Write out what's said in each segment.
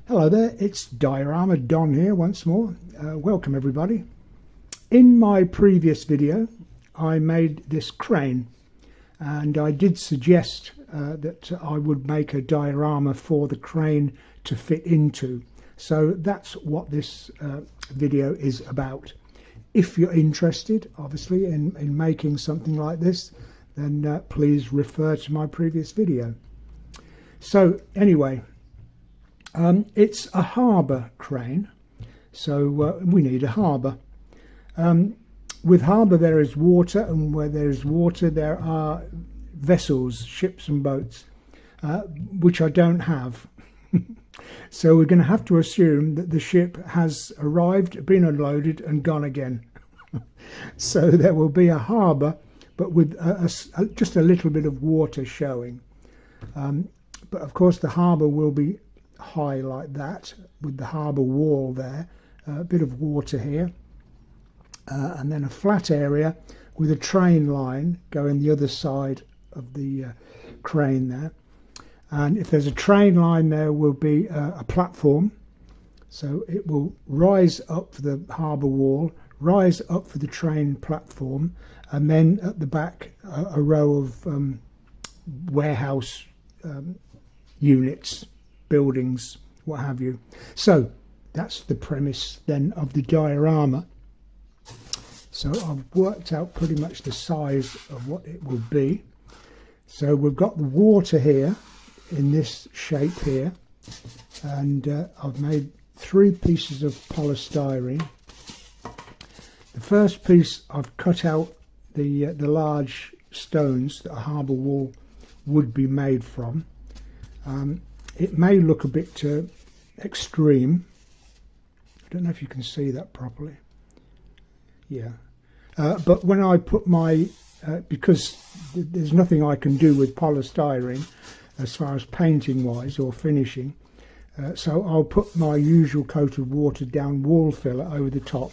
Hello there, it's Diorama Don here once more. Welcome everybody. In my previous video I made this crane, and I did suggest that I would make a diorama for the crane to fit into. So that's what this video is about. If you're interested obviously in making something like this, then please refer to my previous video. So anyway, it's a harbour crane, so we need a harbour. With harbour there is water, and where there is water there are vessels, ships and boats, which I don't have. So we're going to have to assume that the ship has arrived, been unloaded and gone again. So there will be a harbour, but with just a little bit of water showing. But of course the harbour will be high like that, with the harbour wall there, a bit of water here, and then a flat area with a train line going the other side of the crane there. And if there's a train line, there will be a platform, so it will rise up for the harbour wall, rise up for the train platform, and then at the back a row of warehouse units, buildings, what have you. So that's the premise then of the diorama. So I've worked out pretty much the size of what it will be. So we've got the water here in this shape here, and I've made 3 pieces of polystyrene. The first piece I've cut out the large stones that a harbour wall would be made from. It may look a bit extreme. I don't know if you can see that properly. Yeah, but when I put my because there's nothing I can do with polystyrene as far as painting wise or finishing, so I'll put my usual coat of watered down wall filler over the top,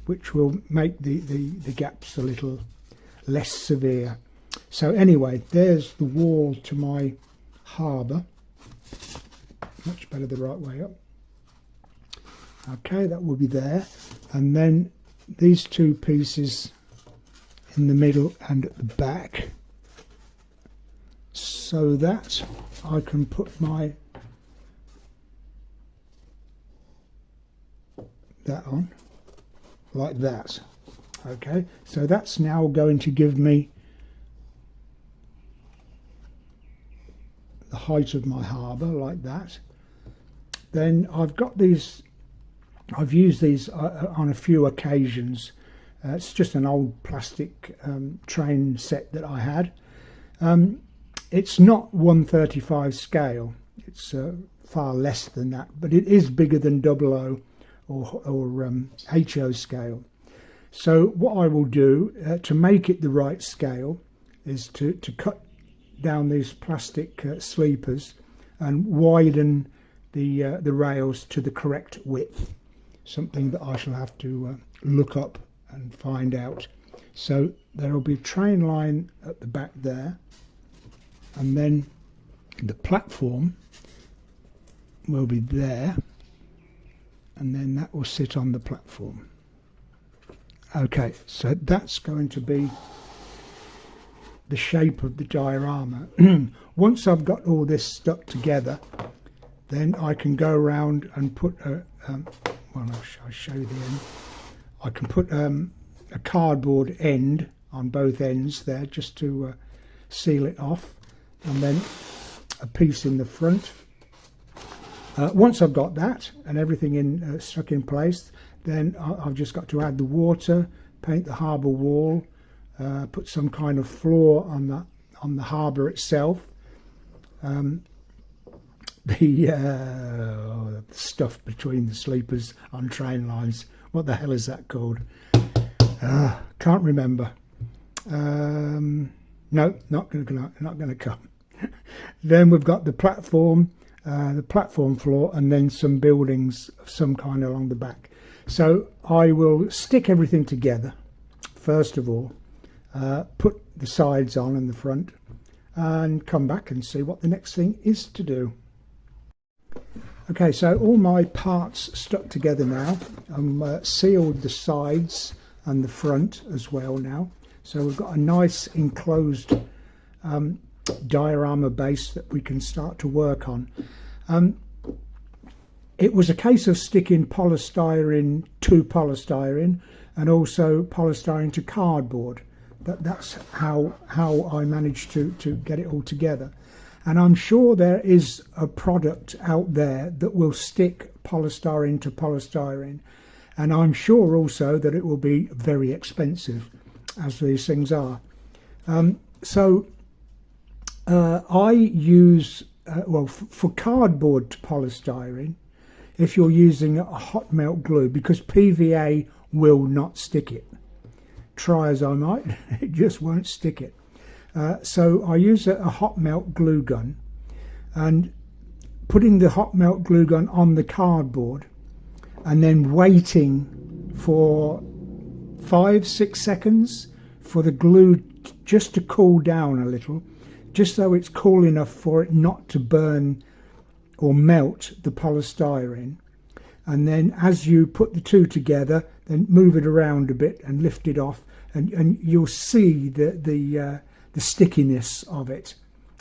which will make the gaps a little less severe. So anyway, there's the wall to my harbour. Much better the right way up. Okay, that will be there, and then these 2 pieces in the middle and at the back, so that I can put that on like that. Okay, so that's now going to give me the height of my harbour like that. Then I've got these, I've used these on a few occasions. It's just an old plastic train set that I had. It's not 1/35 scale, it's far less than that, but it is bigger than 00 or HO scale. So what I will do to make it the right scale is to cut down these plastic sleepers and widen the rails to the correct width, something that I shall have to look up and find out. So there will be a train line at the back there, and then the platform will be there, and then that will sit on the platform. Okay, so that's going to be the shape of the diorama. Once I've got all this stuck together, then I can go around and put well, I'll show you the end. I can put a cardboard end on both ends there, just to seal it off, and then a piece in the front. Once I've got that and everything stuck in place, then I've just got to add the water, paint the harbour wall, put some kind of floor on the harbour itself. The stuff between the sleepers on train lines, what the hell is that called? Can't remember. No, not going to come. Then we've got the platform floor, and then some buildings of some kind along the back. So I will stick everything together first of all, put the sides on and the front, and come back and see what the next thing is to do. Okay, so all my parts stuck together now. I'm sealed the sides and the front as well now. So we've got a nice enclosed diorama base that we can start to work on. It was a case of sticking polystyrene to polystyrene and also polystyrene to cardboard. That's how I managed to get it all together. And I'm sure there is a product out there that will stick polystyrene to polystyrene. And I'm sure also that it will be very expensive, as these things are. I use, for cardboard to polystyrene, if you're using a hot melt glue, because PVA will not stick it. Try as I might, it just won't stick it. So I use a hot melt glue gun, and putting the hot melt glue gun on the cardboard and then waiting for 5-6 seconds for the glue just to cool down a little, just so it's cool enough for it not to burn or melt the polystyrene. And then as you put the two together, then move it around a bit and lift it off, and you'll see the stickiness of it.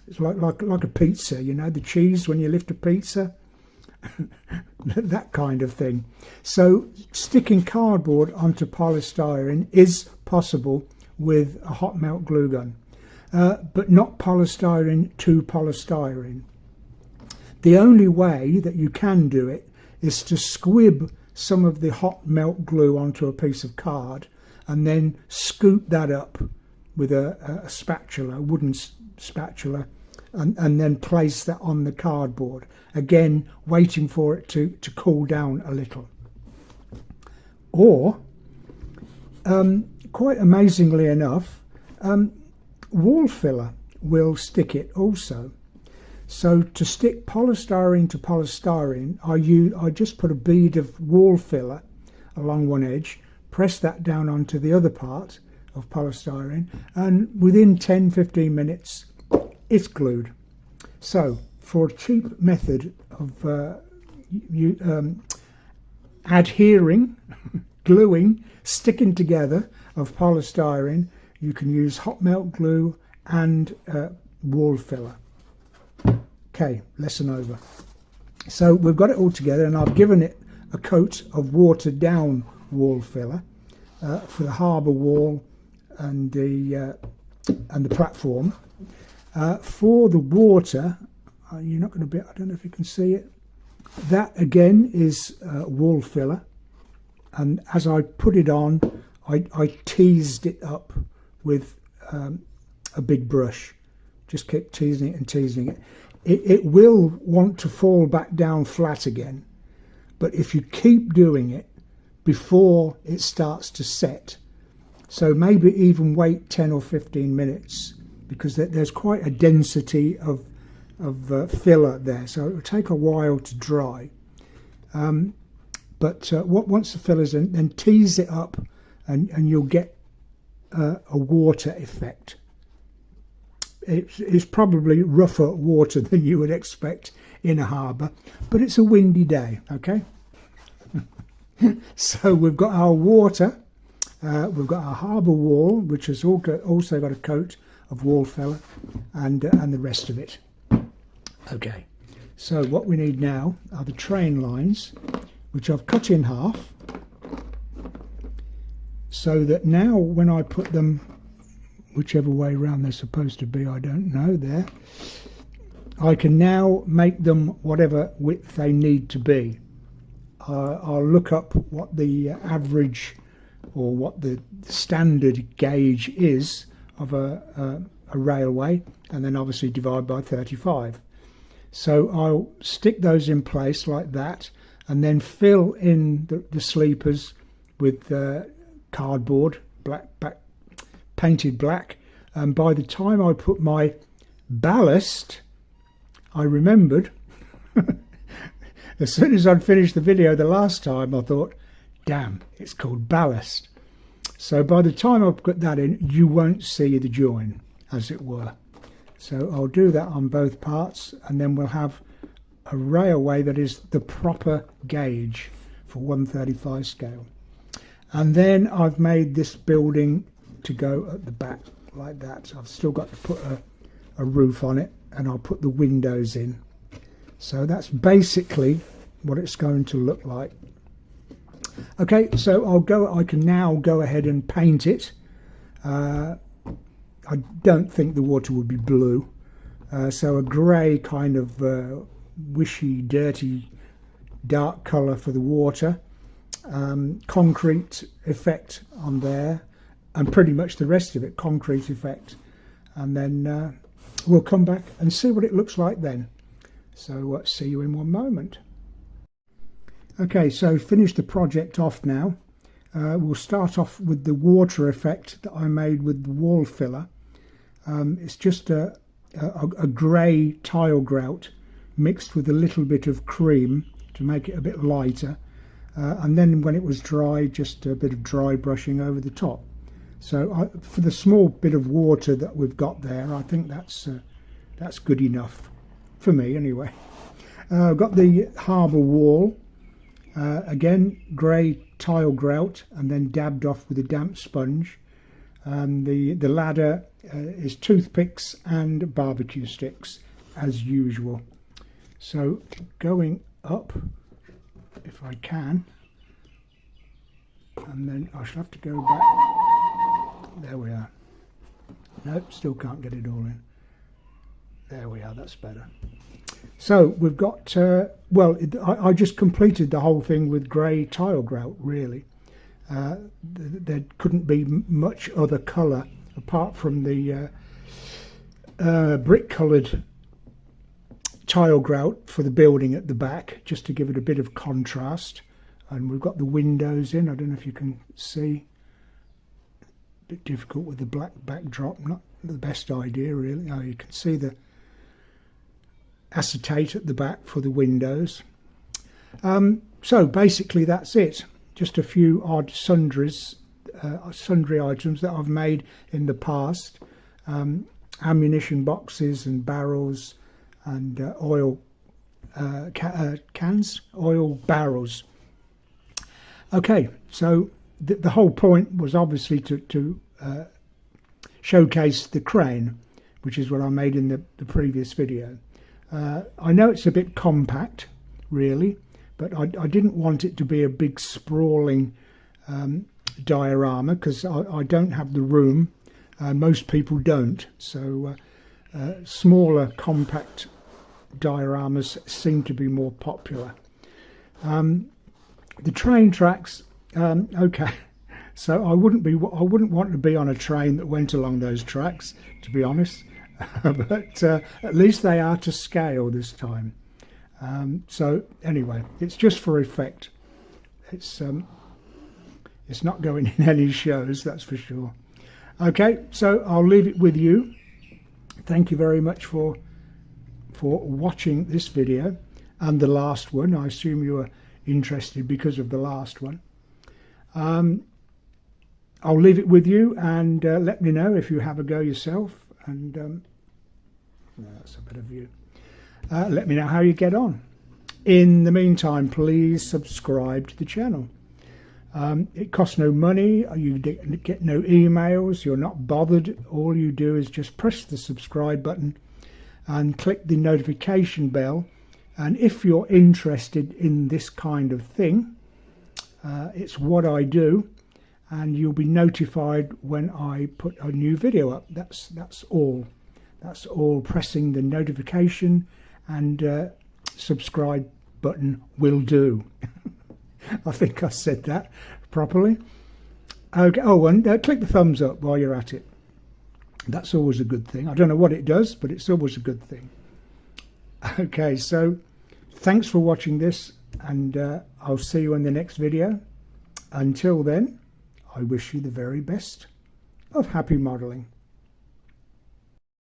It's like a pizza, you know, the cheese when you lift a pizza, that kind of thing. So sticking cardboard onto polystyrene is possible with a hot melt glue gun, but not polystyrene to polystyrene. The only way that you can do it is to squib some of the hot melt glue onto a piece of card and then scoop that up with a spatula, a wooden spatula, and then place that on the cardboard, again waiting for it to cool down a little. Or quite amazingly enough, wall filler will stick it also. So to stick polystyrene to polystyrene, I just put a bead of wall filler along one edge, press that down onto the other part of polystyrene, and within 10-15 minutes it's glued. So for a cheap method of adhering, gluing, sticking together of polystyrene, you can use hot melt glue and wall filler. Okay, lesson over. So we've got it all together, and I've given it a coat of watered down wall filler for the harbour wall and the platform. For the water, you're not going to be, I don't know if you can see it, that again is wall filler, and as I put it on, I teased it up with a big brush. Just kept teasing it and teasing it. It will want to fall back down flat again, but if you keep doing it before it starts to set, so maybe even wait 10 or 15 minutes, because there's quite a density of filler there, so it will take a while to dry. But once the filler's in, then tease it up, and you'll get a water effect. It's probably rougher water than you would expect in a harbour, but it's a windy day, okay? So we've got our water, we've got our harbour wall, which has also got a coat of wall filler, and the rest of it. Okay, so what we need now are the train lines, which I've cut in half, so that now when I put them whichever way round they're supposed to be, I don't know, there, I can now make them whatever width they need to be. I'll look up what the average or what the standard gauge is of a railway, and then obviously divide by 35. So I'll stick those in place like that, and then fill in the sleepers with cardboard, painted black. And by the time I put my ballast, I remembered, as soon as I'd finished the video the last time, I thought, damn, it's called ballast. So by the time I put that in, you won't see the join, as it were. So I'll do that on both parts, and then we'll have a railway that is the proper gauge for 135 scale. And then I've made this building to go at the back like that. I've still got to put a roof on it, and I'll put the windows in. So that's basically what it's going to look like. Okay, so I can now go ahead and paint it. I don't think the water would be blue, so a grey kind of wishy, dirty, dark colour for the water. Concrete effect on there, and pretty much the rest of it concrete effect, and then we'll come back and see what it looks like then. So see you in one moment. Okay, so finish the project off now. We'll start off with the water effect that I made with the wall filler. It's just a grey tile grout mixed with a little bit of cream to make it a bit lighter, and then when it was dry, just a bit of dry brushing over the top. So for the small bit of water that we've got there, I think that's good enough for me anyway. I've got the Harbour wall, again grey tile grout, and then dabbed off with a damp sponge. The ladder is toothpicks and barbecue sticks as usual. So going up, if I can, and then I shall have to go back. There we are. Nope, still can't get it all in. There we are, that's better. So we've got, I just completed the whole thing with grey tile grout, really. There couldn't be much other colour apart from the brick coloured tile grout for the building at the back, just to give it a bit of contrast. And we've got the windows in. I don't know if you can see. A bit difficult with the black backdrop, not the best idea really. Oh, you can see the acetate at the back for the windows. So basically that's it. Just a few odd sundry items that I've made in the past. Ammunition boxes and barrels, and oil cans, oil barrels. Okay, so the whole point was obviously to showcase the crane, which is what I made in the previous video. I know it's a bit compact, really, but I didn't want it to be a big sprawling diorama, because I don't have the room. Most people don't, so smaller, compact dioramas seem to be more popular. The train tracks, okay, so I wouldn't want to be on a train that went along those tracks, to be honest. But at least they are to scale this time. So anyway, it's just for effect. It's not going in any shows, that's for sure. Okay, so I'll leave it with you. Thank you very much for watching this video and the last one. I assume you were interested because of the last one. I'll leave it with you, and let me know if you have a go yourself. And that's a better view. Let me know how you get on. In the meantime, please subscribe to the channel. It costs no money. You get no emails. You're not bothered. All you do is just press the subscribe button and click the notification bell. And if you're interested in this kind of thing, it's what I do, and you'll be notified when I put a new video up. That's all. That's all. Pressing the notification and subscribe button will do. I think I said that properly. Okay. Oh, and click the thumbs up while you're at it. That's always a good thing. I don't know what it does, but it's always a good thing. Okay, so thanks for watching this, and I'll see you in the next video. Until then, I wish you the very best of happy modelling.